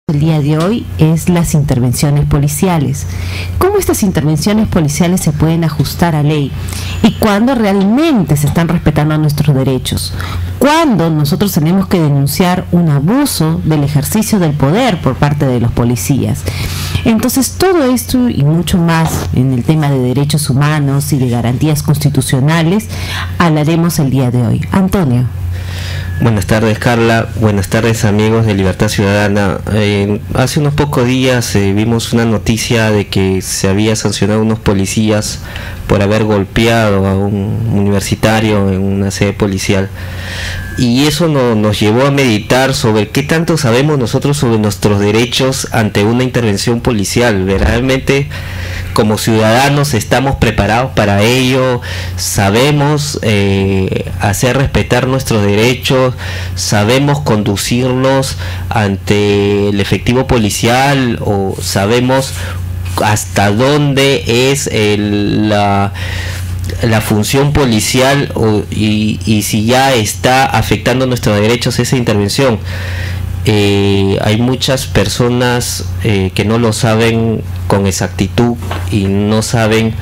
El día de hoy es las intervenciones policiales. ¿Cómo estas intervenciones policiales se pueden ajustar a ley? ¿Y cuándo realmente se están respetando nuestros derechos? ¿Cuándo nosotros tenemos que denunciar un abuso del ejercicio del poder por parte de los policías? Entonces, todo esto y mucho más en el tema de derechos humanos y de garantías constitucionales hablaremos el día de hoy. Antonio. Buenas tardes, Carla. Buenas tardes, amigos de Libertad Ciudadana. Hace unos pocos días vimos una noticia de que se había sancionado a unos policías por haber golpeado a un universitario en una sede policial. Y eso nos llevó a meditar sobre qué tanto sabemos nosotros sobre nuestros derechos ante una intervención policial. Realmente, como ciudadanos, estamos preparados para ello, sabemos hacer respetar nuestros derechos, sabemos conducirlos ante el efectivo policial, o sabemos hasta dónde es la función policial y si ya está afectando nuestros derechos esa intervención. Hay muchas personas que no lo saben con exactitud y no saben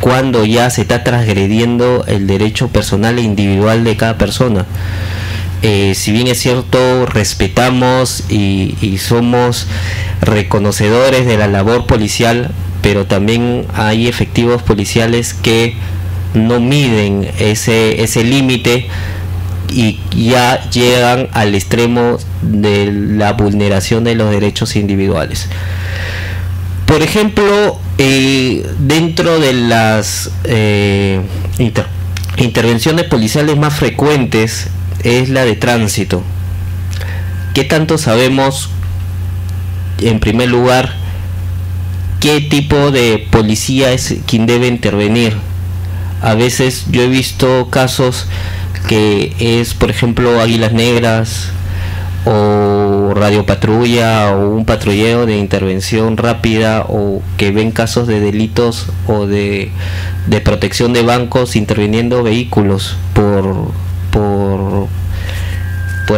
cuándo ya se está transgrediendo el derecho personal e individual de cada persona. Si bien es cierto, respetamos y somos reconocedores de la labor policial, pero también hay efectivos policiales que no miden ese límite y ya llegan al extremo de la vulneración de los derechos individuales. Por ejemplo, dentro de las intervenciones policiales más frecuentes es la de tránsito. ¿Qué tanto sabemos, en primer lugar, qué tipo de policía es quien debe intervenir? A veces yo he visto casos que es, por ejemplo, Águilas Negras o Radio Patrulla o un patrullero de intervención rápida, o que ven casos de delitos o de protección de bancos interviniendo vehículos por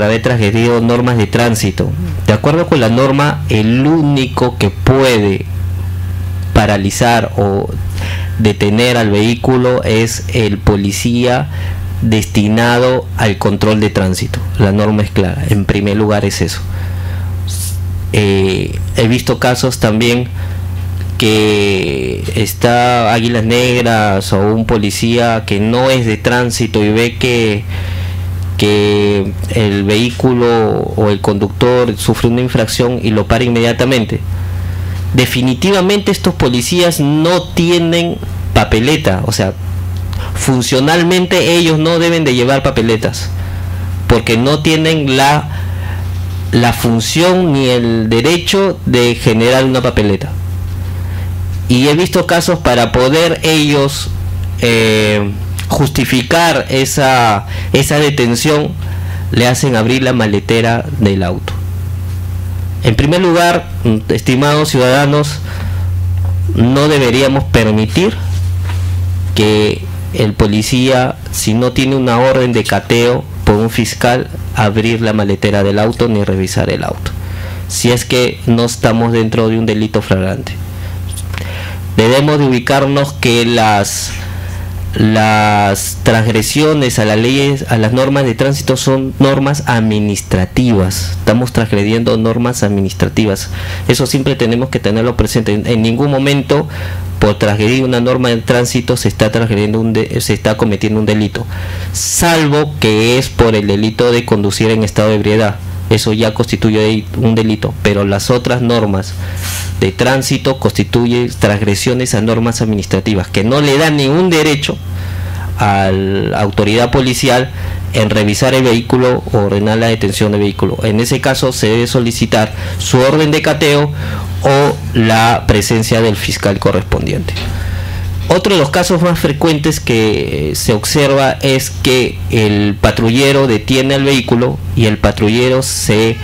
haber transgredido normas de tránsito. De acuerdo con la norma, el único que puede paralizar o detener al vehículo es el policía destinado al control de tránsito. La norma es clara, en primer lugar es eso. He visto casos también que está Águilas Negras o un policía que no es de tránsito y ve que el vehículo o el conductor sufre una infracción y lo para inmediatamente. Definitivamente estos policías no tienen papeleta, o sea, funcionalmente ellos no deben de llevar papeletas, porque no tienen la función ni el derecho de generar una papeleta. Y he visto casos para poder ellos justificar esa detención, le hacen abrir la maletera del auto. En primer lugar, estimados ciudadanos, no deberíamos permitir que el policía, si no tiene una orden de cateo por un fiscal, abrir la maletera del auto ni revisar el auto, si es que no estamos dentro de un delito flagrante. Debemos de ubicarnos que las transgresiones a las leyes, a las normas de tránsito, son normas administrativas. Estamos transgrediendo normas administrativas. Eso siempre tenemos que tenerlo presente. En ningún momento, por transgredir una norma de tránsito, se está cometiendo un delito, salvo que es por el delito de conducir en estado de ebriedad. Eso ya constituye un delito, pero las otras normas de tránsito constituyen transgresiones a normas administrativas que no le dan ningún derecho a la autoridad policial en revisar el vehículo o ordenar la detención del vehículo. En ese caso se debe solicitar su orden de cateo o la presencia del fiscal correspondiente. Otro de los casos más frecuentes que se observa es que el patrullero detiene al vehículo y el patrullero se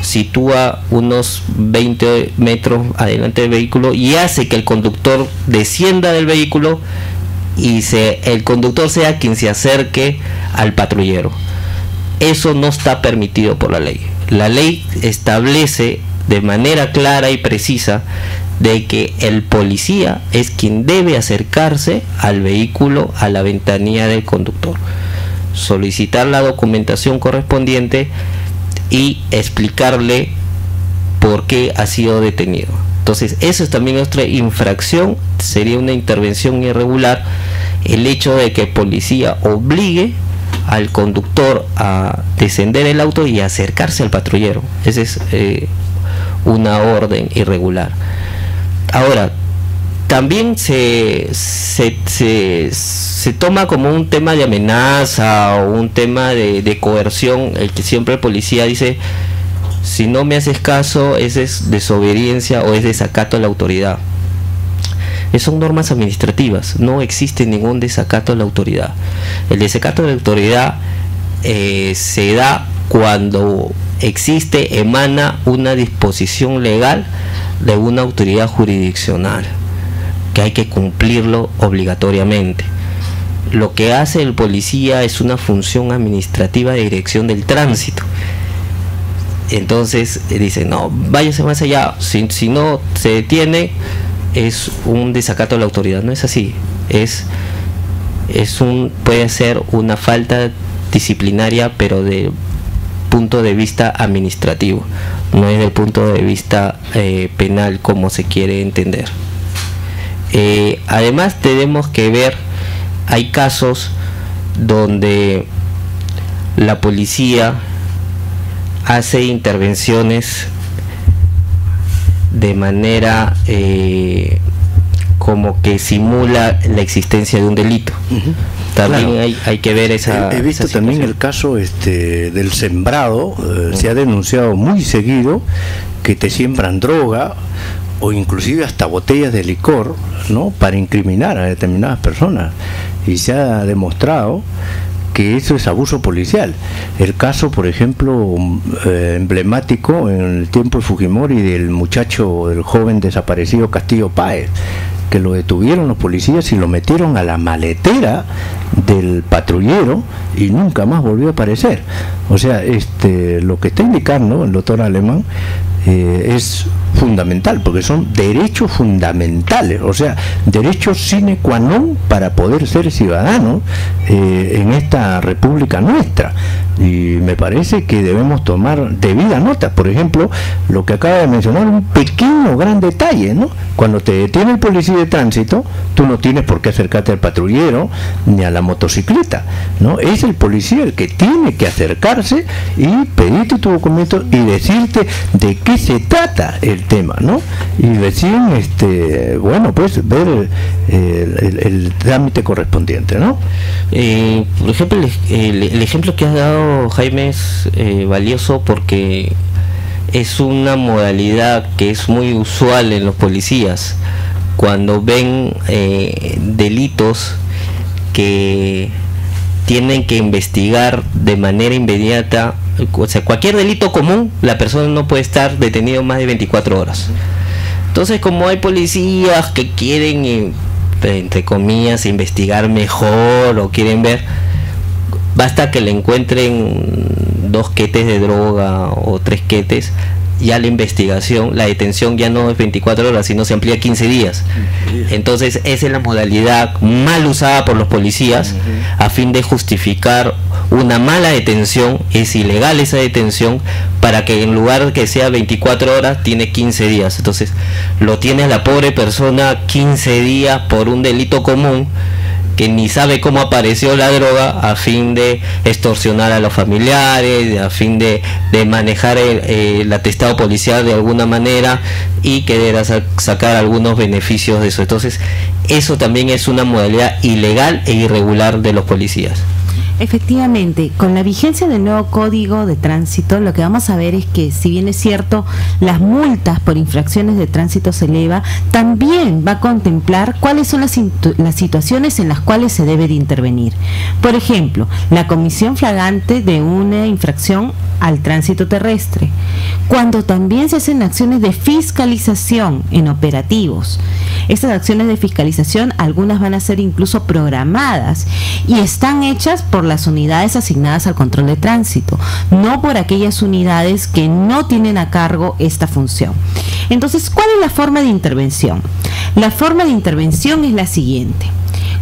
sitúa unos 20 metros adelante del vehículo y hace que el conductor descienda del vehículo y el conductor sea quien se acerque al patrullero. Eso no está permitido por la ley. La ley establece de manera clara y precisa de que el policía es quien debe acercarse al vehículo, a la ventanilla del conductor, solicitar la documentación correspondiente y explicarle por qué ha sido detenido. Entonces, eso es también otra infracción, sería una intervención irregular, el hecho de que el policía obligue al conductor a descender el auto y acercarse al patrullero. Esa es una orden irregular. Ahora, también se toma como un tema de amenaza o un tema de coerción, el que siempre el policía dice: si no me haces caso, esa es desobediencia o es desacato a la autoridad. Son normas administrativas, no existe ningún desacato a la autoridad. El desacato a la autoridad se da cuando emana una disposición legal de una autoridad jurisdiccional, que hay que cumplirlo obligatoriamente. Lo que hace el policía es una función administrativa de dirección del tránsito. Entonces dicen: no, váyase más allá, si no se detiene, es un desacato a la autoridad. No es así, puede ser una falta disciplinaria, pero de punto de vista administrativo, no es del punto de vista penal como se quiere entender. Además tenemos que ver, hay casos donde la policía hace intervenciones de manera como que simula la existencia de un delito. También claro, hay que ver esa. He visto esa también el caso del sembrado. Se ha denunciado muy seguido que te siembran droga o inclusive hasta botellas de licor, ¿no?, para incriminar a determinadas personas, y se ha demostrado que eso es abuso policial. El caso, por ejemplo, emblemático en el tiempo de Fujimori, del joven desaparecido Castillo Páez, que lo detuvieron los policías y lo metieron a la maletera del patrullero y nunca más volvió a aparecer. O sea, lo que está indicando el doctor Alemán es fundamental, porque son derechos fundamentales, o sea, derechos sine qua non para poder ser ciudadanos en esta república nuestra. Y me parece que debemos tomar debida nota. Por ejemplo, lo que acaba de mencionar, un pequeño gran detalle, ¿no? Cuando te detiene el policía de tránsito, tú no tienes por qué acercarte al patrullero ni a la motocicleta, ¿no? Es el policía el que tiene que acercarse y pedirte tu documento y decirte de qué se trata el tema, ¿no? Y recién, bueno, pues ver el trámite correspondiente, ¿no? Por ejemplo, el ejemplo que has dado, Jaime, es valioso porque es una modalidad que es muy usual en los policías. Cuando ven delitos que tienen que investigar de manera inmediata, o sea, cualquier delito común, la persona no puede estar detenido más de 24 horas. Entonces, como hay policías que quieren, entre comillas, investigar mejor o quieren ver, basta que le encuentren 2 quetes de droga o 3 quetes, ya la investigación, la detención ya no es 24 horas, sino se amplía a 15 días. Entonces esa es la modalidad mal usada por los policías a fin de justificar una mala detención. Es ilegal esa detención, para que en lugar de que sea 24 horas tiene 15 días. Entonces lo tiene a la pobre persona 15 días por un delito común que ni sabe cómo apareció la droga, a fin de extorsionar a los familiares, a fin de manejar el atestado policial de alguna manera y querer sacar algunos beneficios de eso. Entonces, eso también es una modalidad ilegal e irregular de los policías. Efectivamente, con la vigencia del nuevo Código de Tránsito, lo que vamos a ver es que, si bien es cierto, las multas por infracciones de tránsito se eleva, también va a contemplar cuáles son las situaciones en las cuales se debe de intervenir. Por ejemplo, la comisión flagrante de una infracción al tránsito terrestre, cuando también se hacen acciones de fiscalización en operativos. Estas acciones de fiscalización, algunas van a ser incluso programadas y están hechas por las unidades asignadas al control de tránsito, no por aquellas unidades que no tienen a cargo esta función. Entonces, ¿cuál es la forma de intervención? La forma de intervención es la siguiente.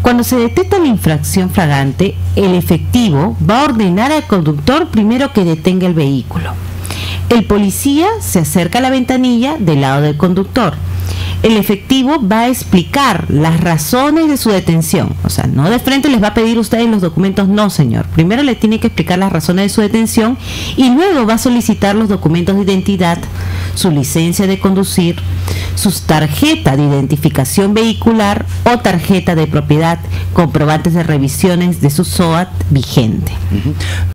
Cuando se detecta la infracción flagrante, el efectivo va a ordenar al conductor primero que detenga el vehículo. El policía se acerca a la ventanilla del lado del conductor. El efectivo va a explicar las razones de su detención. O sea, no de frente les va a pedir a ustedes los documentos, no, señor. Primero le tiene que explicar las razones de su detención y luego va a solicitar los documentos de identidad, su licencia de conducir, su tarjeta de identificación vehicular o tarjeta de propiedad, comprobantes de revisiones de su SOAT vigente.